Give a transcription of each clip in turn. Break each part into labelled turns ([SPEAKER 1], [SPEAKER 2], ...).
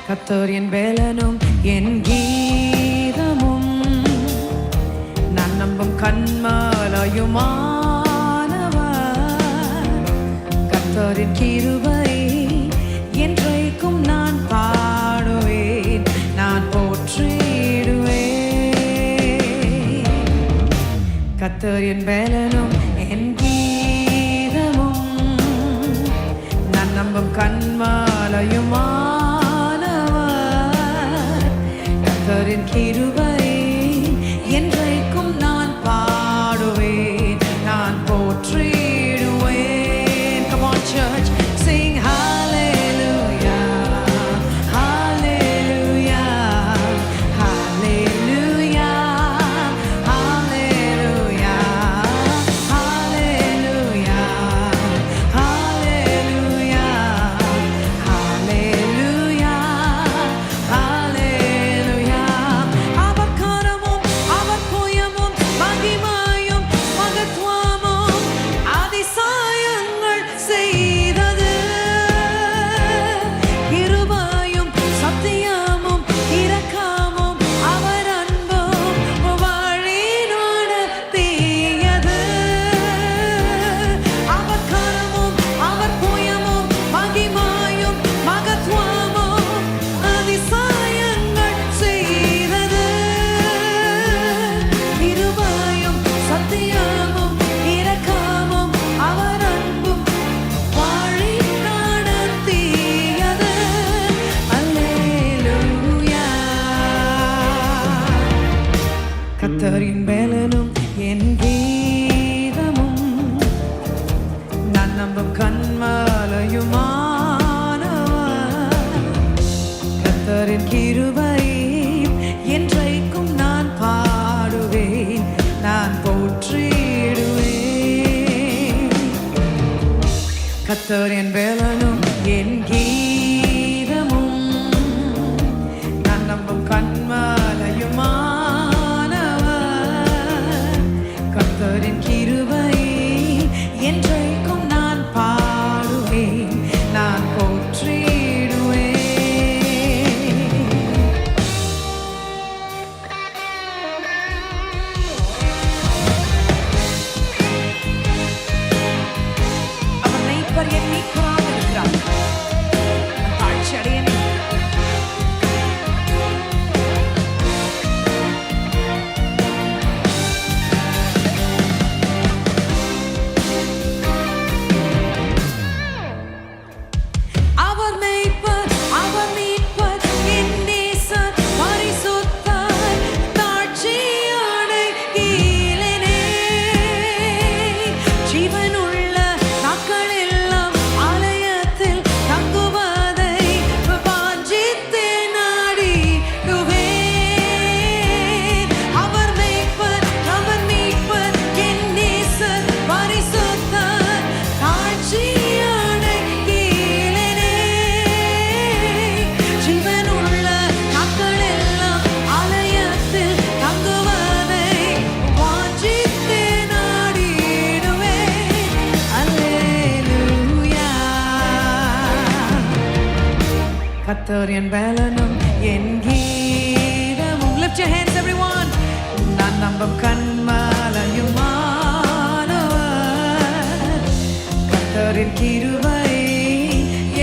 [SPEAKER 1] கர்த்தர் என் வேலனும் என் கீதமும் நான் நம்பும் கன்மலையுமானவர். கர்த்தரின் கிருபை என்றைக்கும் நான் பாடுவேன், நான் போற்றிடுவேன். கர்த்தர் என் வேலனும் என் கீதமும் நான் நம்பும் கன்மலையுமானவர். கர்த்தரின் கிருபை என்றைக்கும் நான் பாடுவேன், நான் போற்றிடுவேன். Come on church, sing hallelujah, hallelujah, hallelujah, hallelujah, hallelujah, hallelujah, hallelujah, hallelujah. அவர் கரமும் அவர் புயமும் மகிமையும் மகத்துவமும் அதிசயங்கள் செய்தது. கிருபையும் சத்தியமும் இரக்கமும் அவர் அன்பும் வழி நடத்தியது. அவர் கரமும் அவர் புயமும் மகிமையும் மகத்துவமும் அதிசயங்கள் செய்தது. கிருபையும் சத்தியமும் இரக்கமும் அவர் அன்பும் வழி நடத்தியது. அல்லேலூயா. கர்த்தரின் வேலனும் என் கீதமும் நான் நம்பும் கன்மலையுமானவர். கர்த்தரின் கிருபை என்றைக்கும் நான் பாடுவேன், நான் போற்றிடுவேன். கர்த்தர் என் வேலனும் என் கீதமும் நான் நம்பும் கன்மலையுமானவர். கர்த்தரின் கிருபை என்றைக்கும் நான் பாடுவேன், நான் போற்றிடுவேன். அவர் மெய்ப்பர் என் மீட்பராக இருக்கிறார். நான் தாழ்ச்சி அடையேன். அவர் மெய்ப்பர், அவர் மீட்பர், என் நேசர், பரிசுத்தர், தாழ்ச்சி அடைகிறேனே. ஜீவனுள்ள நாட்களெல்லாம் ஆலயத்தில் தங்குவதை வாஞ்சித்து நாடிடுவேன். அவர் மெய்ப்பர், அவர் மீட்பர், என் நேசர், பரிசுத்தர், தாழ்ச்சி அடைகிறேனே. ஜீவனுள்ள நாட்களெல்லாம் ஆலயத்தில் தங்குவதை வாஞ்சித்து நாடிடுவேன். அல்லேலூயா. கர்த்தர் என் வேலனும் என் கீதமும். Lift your hands everyone. நான் நம்பும் கன்மலையுமானவர். கர்த்தரின் கிருபை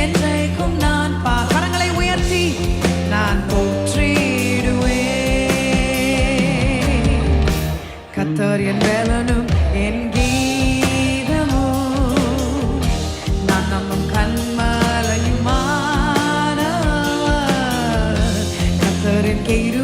[SPEAKER 1] என்றைக்கும் நான் கரங்களை உயர்த்தி நான் போற்றிடுவேன். கர்த்தர் என் வேலனும் என் கீதமும் நான் நம்பும் கன்மலையுமானவர். கர்த்தரின் கிருபை